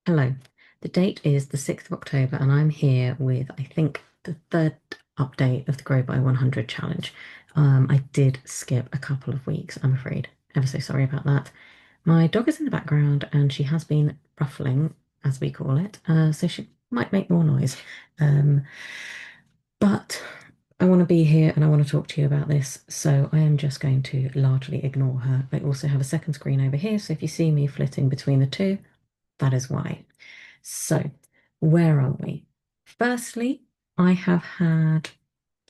Hello. The date is the 6th of October, and I'm here with, I think, the third update of the Grow by 100 challenge. I did skip a couple of weeks, I'm afraid. Ever so sorry about that. My dog is in the background, and she has been ruffling, as we call it, so she might make more noise. Um, but I want to be here and I want to talk to you about this, so I am just going to largely ignore her. I also have a second screen over here, so if you see me flitting between the two, that is why. So, where are we? Firstly, I have had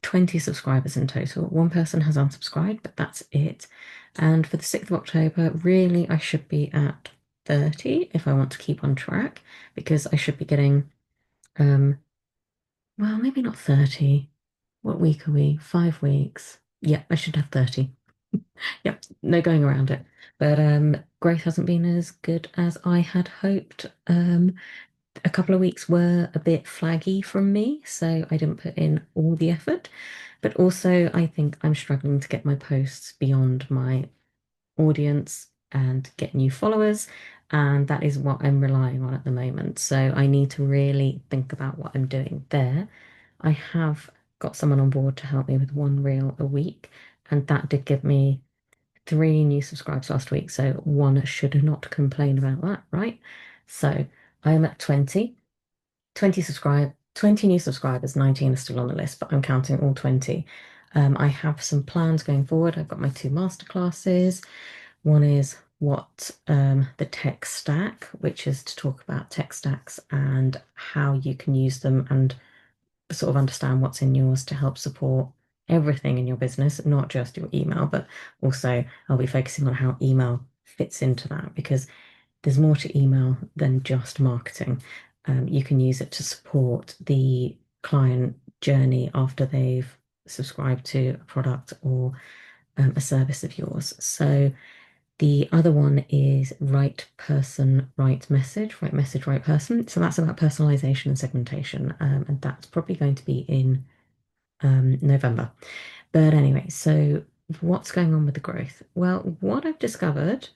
20 subscribers in total. One person has unsubscribed, but that's it. And for the 6th of October, really, I should be at 30 if I want to keep on track, because I should be getting, um, well, maybe not 30. What week are we? 5 weeks. Yeah, I should have 30. Yep, no going around it. But growth hasn't been as good as I had hoped. A couple of weeks were a bit flaggy from me, so I didn't put in all the effort. But also, I think I'm struggling to get my posts beyond my audience and get new followers, and that is what I'm relying on at the moment. So I need to really think about what I'm doing there. I have got someone on board to help me with one reel a week, and that did give me 3 new subscribers last week, so one should not complain about that, right? So I am at 20 new subscribers, 19 are still on the list, but I'm counting all 20. I have some plans going forward. I've got my 2 masterclasses. One is what the tech stack, which is to talk about tech stacks and how you can use them and sort of understand what's in yours to help support everything in your business, not just your email, but also I'll be focusing on how email fits into that because there's more to email than just marketing. You can use it to support the client journey after they've subscribed to a product or a service of yours. So the other one is right person, right message, right person. So that's about personalization and segmentation. And that's probably going to be in November. But anyway, so what's going on with the growth? Well, what I've discovered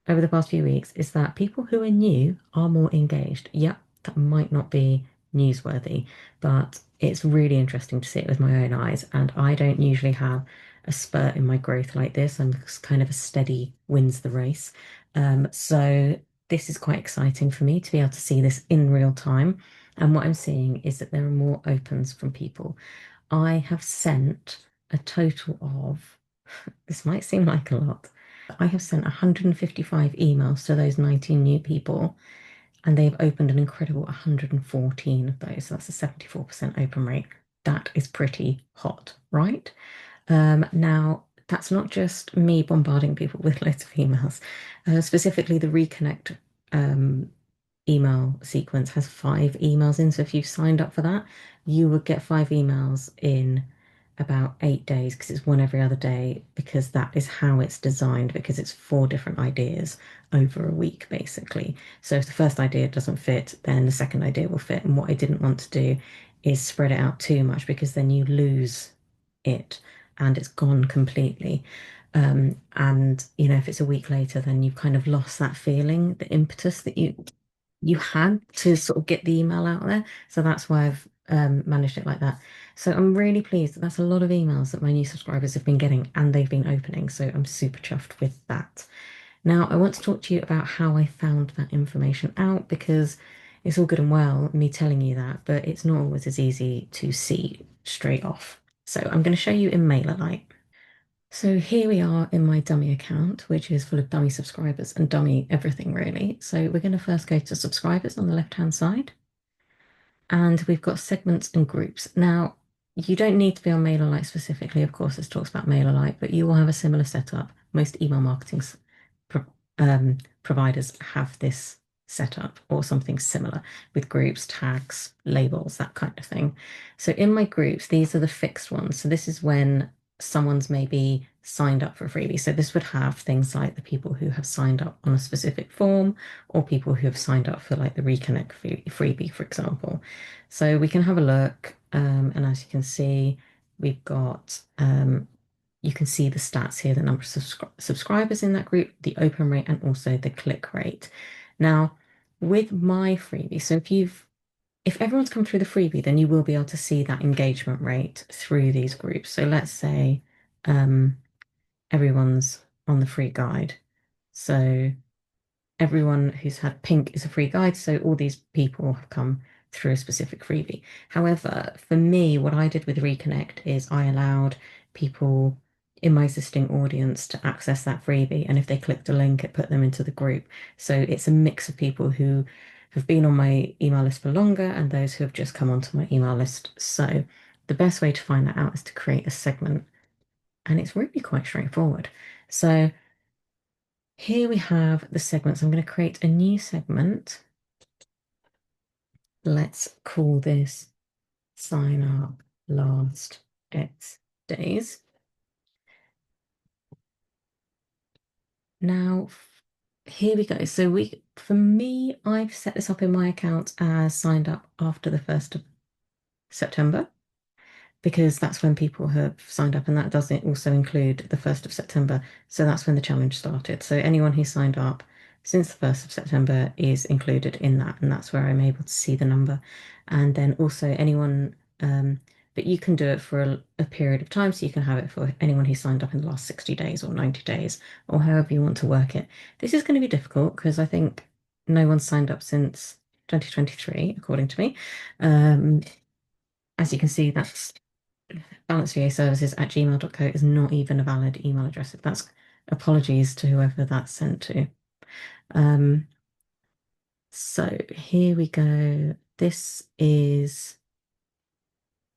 over the past few weeks is that people who are new are more engaged. Yep, that might not be newsworthy, but it's really interesting to see it with my own eyes. And I don't usually have a spurt in my growth like this. I'm kind of a steady wins the race. So this is quite exciting for me to be able to see this in real time. And what I'm seeing is that there are more opens from people. I have sent a total of, this might seem like a lot, but I have sent 155 emails to those 19 new people, and they've opened an incredible 114 of those. So that's a 74% open rate. That is pretty hot, right? Now, that's not just me bombarding people with loads of emails. Specifically, the Reconnect um, email sequence has 5 emails in. So if you've signed up for that, you would get 5 emails in about 8 days because it's one every other day, because that is how it's designed, because it's 4 different ideas over a week, basically. So if the first idea doesn't fit, then the second idea will fit. And what I didn't want to do is spread it out too much because then you lose it and it's gone completely. And if it's a week later, then you've kind of lost that feeling, the impetus that you had to sort of get the email out there. So that's why I've managed it like that. So I'm really pleased that that's a lot of emails that my new subscribers have been getting and they've been opening. So I'm super chuffed with that. Now, I want to talk to you about how I found that information out because it's all good and well me telling you that, but it's not always as easy to see straight off. So I'm going to show you in MailerLite. So here we are in my dummy account, which is full of dummy subscribers and dummy everything really. So we're going to first go to subscribers on the left-hand side, and we've got segments and groups. Now, you don't need to be on MailerLite specifically. Of course, this talks about MailerLite, but you will have a similar setup. Most email marketing pro providers have this setup or something similar with groups, tags, labels, that kind of thing. So in my groups, these are the fixed ones. So this is when someone's maybe signed up for a freebie. So this would have things like the people who have signed up on a specific form or people who have signed up for like the Reconnect freebie, for example. So we can have a look. And as you can see, we've got you can see the stats here, the number of subscribers in that group, the open rate, and also the click rate. Now, with my freebie, so if everyone's come through the freebie, then you will be able to see that engagement rate through these groups. So let's say um, everyone's on the free guide. So everyone who's had pink is a free guide. So all these people have come through a specific freebie. However, for me, what I did with Reconnect is I allowed people in my existing audience to access that freebie. And if they clicked a link, it put them into the group. So it's a mix of people who have been on my email list for longer and those who have just come onto my email list. So the best way to find that out is to create a segment. And it's really quite straightforward. So here we have the segments. I'm going to create a new segment. Let's call this sign up last X days. Now, here we go. So for me, I've set this up in my account as signed up after the 1st of September, because that's when people have signed up, and that doesn't also include the 1st of September. So that's when the challenge started. So anyone who signed up since the 1st of September is included in that, and that's where I'm able to see the number. And then also anyone, but you can do it for a period of time, so you can have it for anyone who signed up in the last 60 days or 90 days, or however you want to work it. This is going to be difficult because I think no one's signed up since 2023, according to me. As you can see, that's balancevaservices@gmail.co is not even a valid email address. If that's apologies to whoever that's sent to. Um, so here we go. This is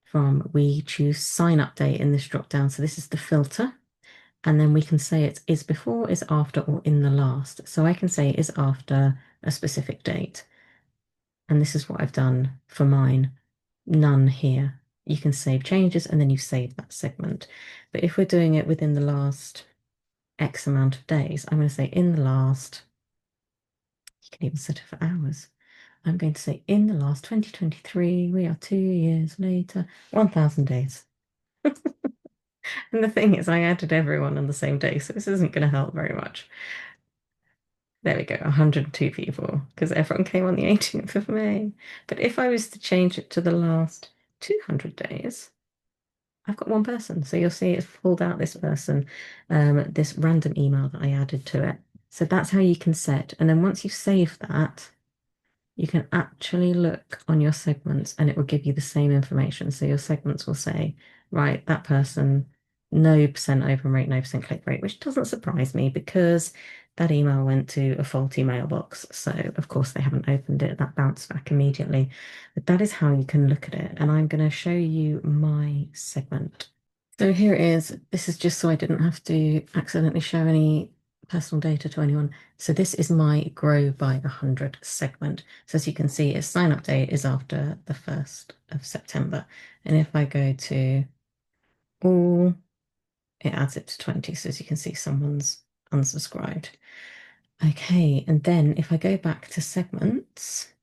from we choose sign up date in this drop down. So this is the filter. And then we can say it is before, is after, or in the last. So I can say is after a specific date. And this is what I've done for mine. None here. You can save changes and then you save that segment. But if we're doing it within the last X amount of days, I'm going to say in the last, you can even set it for hours. I'm going to say in the last 2023, we are 2 years later, 1,000 days. And the thing is, I added everyone on the same day, so this isn't going to help very much. There we go, 102 people, because everyone came on the 18th of May. But if I was to change it to the last 200 days, I've got one person. So you'll see it's pulled out this person, this random email that I added to it. So that's how you can set. And then once you save that, you can actually look on your segments and it will give you the same information. So your segments will say, right, that person, no percent open rate, no percent click rate, which doesn't surprise me because that email went to a faulty mailbox. So of course they haven't opened it. That bounced back immediately. But that is how you can look at it. And I'm going to show you my segment. So here it is. This is just so I didn't have to accidentally show any personal data to anyone. So this is my grow by 100 segment. So as you can see, its sign up date is after the 1st of September. And if I go to all, it adds it to 20. So as you can see, someone's unsubscribed. Okay, and then if I go back to segments,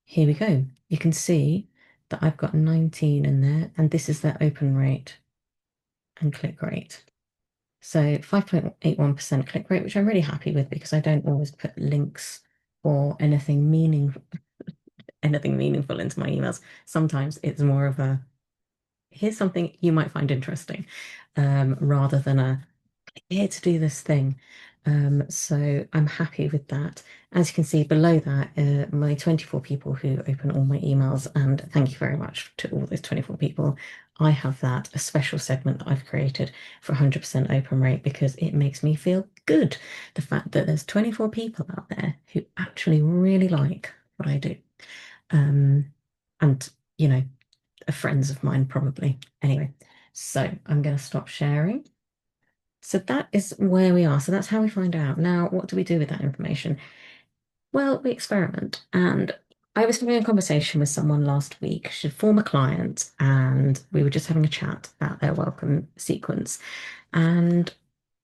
here we go. You can see that I've got 19 in there, and this is their open rate and click rate. So 5.81% click rate, which I'm really happy with because I don't always put links or anything meaningful into my emails. Sometimes it's more of a here's something you might find interesting, rather than a here to do this thing. So I'm happy with that. As you can see below that, my 24 people who open all my emails, and thank you very much to all those 24 people. I have that, a special segment that I've created for 100% open rate because it makes me feel good. The fact that there's 24 people out there who actually really like what I do. And, you know, are friends of mine probably. Anyway, so I'm going to stop sharing. So that is where we are. So that's how we find out. Now, what do we do with that information? Well, we experiment. And I was having a conversation with someone last week, she's a former client, and we were just having a chat about their welcome sequence. And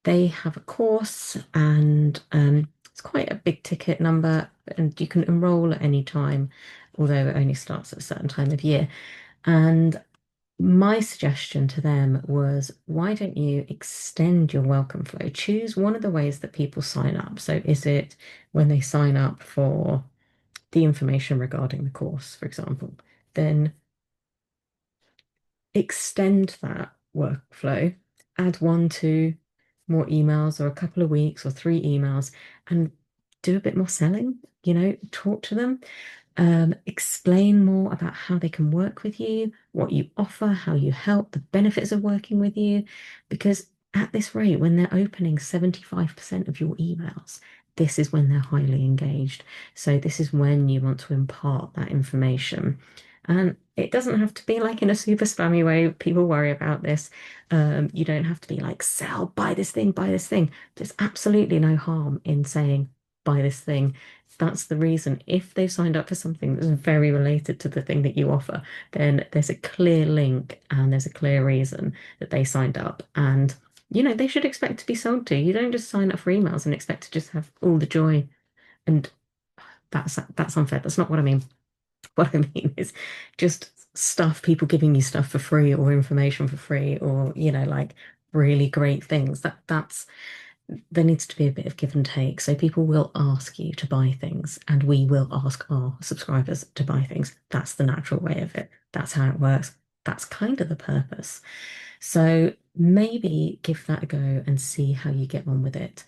they have a course, and it's quite a big ticket number, and you can enroll at any time, although it only starts at a certain time of year. And my suggestion to them was, why don't you extend your welcome flow? Choose one of the ways that people sign up. So is it when they sign up for the information regarding the course, for example, then extend that workflow, add one, two more emails or a couple of weeks or three emails and do a bit more selling, talk to them. Explain more about how they can work with you, what you offer, how you help, the benefits of working with you. Because at this rate, when they're opening 75% of your emails, this is when they're highly engaged. So this is when you want to impart that information. And it doesn't have to be like in a super spammy way. People worry about this. You don't have to be like, sell, buy this thing, buy this thing. There's absolutely no harm in saying, buy this thing. That's the reason. If they've signed up for something that's very related to the thing that you offer, then there's a clear link and there's a clear reason that they signed up. And, they should expect to be sold to. You don't just sign up for emails and expect to just have all the joy. And that's unfair. That's not what I mean. What I mean is just stuff, people giving you stuff for free or information for free or, like really great things. That's there needs to be a bit of give and take. So people will ask you to buy things, and we will ask our subscribers to buy things. That's the natural way of it. That's how it works. That's kind of the purpose. So maybe give that a go and see how you get on with it.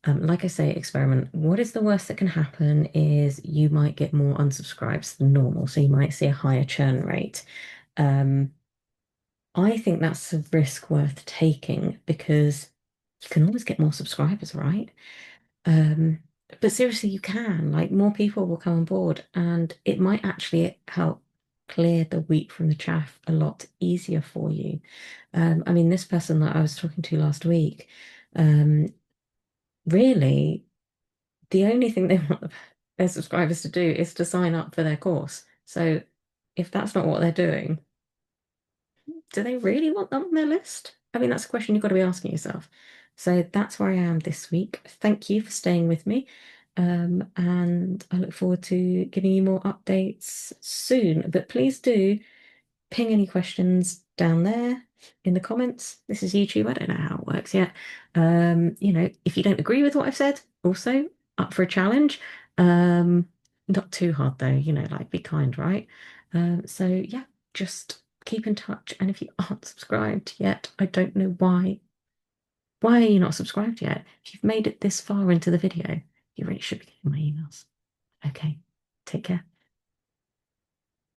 Like I say, experiment. What is the worst that can happen is you might get more unsubscribes than normal. So you might see a higher churn rate. Um, I think that's a risk worth taking because you can always get more subscribers, right? Um, but seriously, you can. Like more people will come on board, and it might actually help clear the wheat from the chaff a lot easier for you. I mean, this person that I was talking to last week, um, really, the only thing they want their subscribers to do is to sign up for their course. So if that's not what they're doing, do they really want them on their list? I mean, that's a question you've got to be asking yourself. So that's where I am this week. Thank you for staying with me. And I look forward to giving you more updates soon. But please do ping any questions down there in the comments. This is YouTube. I don't know how it works yet. If you don't agree with what I've said, also up for a challenge. Not too hard though, like be kind, right? So yeah, just keep in touch. And if you aren't subscribed yet, I don't know why. Why are you not subscribed yet? If you've made it this far into the video, you really should be getting my emails. Okay, take care.